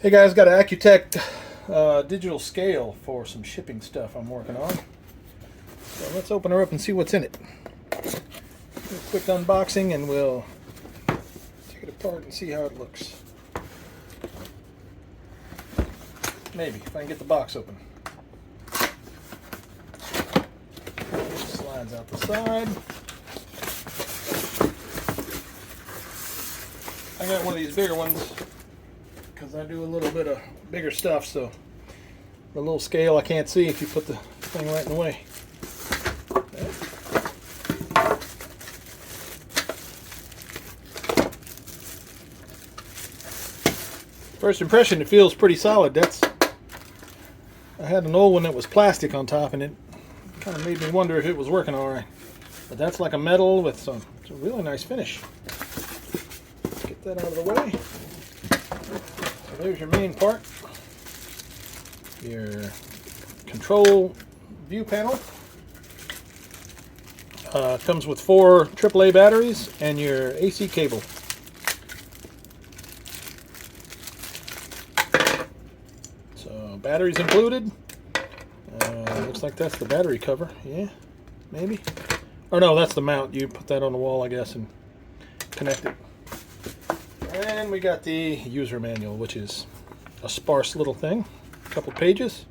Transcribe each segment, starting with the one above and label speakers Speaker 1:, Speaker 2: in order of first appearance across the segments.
Speaker 1: Hey guys, got an Accuteck digital scale for some shipping stuff I'm working on. So let's open her up and see what's in it. Do a quick unboxing and we'll take it apart and see how it looks. Maybe, if I can get the box open. Slides out the side. I got one of these bigger ones because I do a little bit of bigger stuff, so the little scale I can't see if you put the thing right in the way. First impression, it feels pretty solid. I had an old one that was plastic on top, and it kind of made me wonder if it was working all right. But that's like a metal with some really nice finish. Get that out of the way. So there's your main part. Your control view panel. Comes with 4 AAA batteries and your AC cable. So batteries included. Looks like that's the battery cover. Yeah, maybe. Or no, that's the mount. You put that on the wall, I guess, and connect it. And we got the user manual, which is a sparse little thing. A couple pages.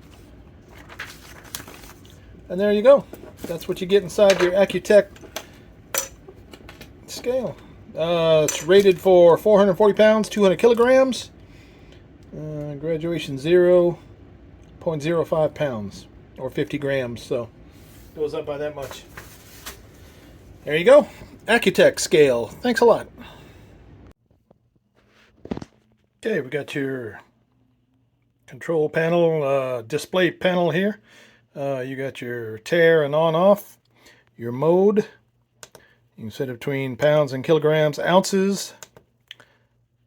Speaker 1: And there you go. That's what you get inside your Accuteck scale. It's rated for 440 pounds, 200 kilograms. Graduation 0.05 pounds, or 50 grams, so goes up by that much. There you go. Accuteck scale. Thanks a lot. Okay, we got your control panel, display panel here. You got your Tare and on-off, your mode. You can set it between pounds and kilograms, ounces,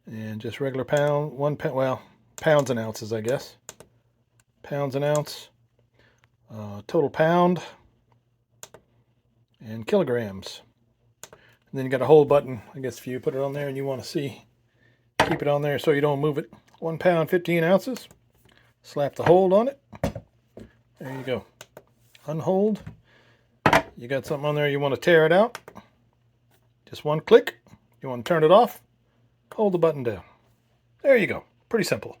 Speaker 1: and just regular pound, 1 pound, well, pounds and ounces, I guess. Pounds and ounce, total pound, and kilograms. And then you got a hold button, I guess if you put it on there and you want to see, keep it on there so you don't move it. 1 pound, 15 ounces. Slap the hold on it. There you go. Unhold. You got something on there you want to tear it out. Just one click. You want to turn it off. Hold the button down. There you go. Pretty simple.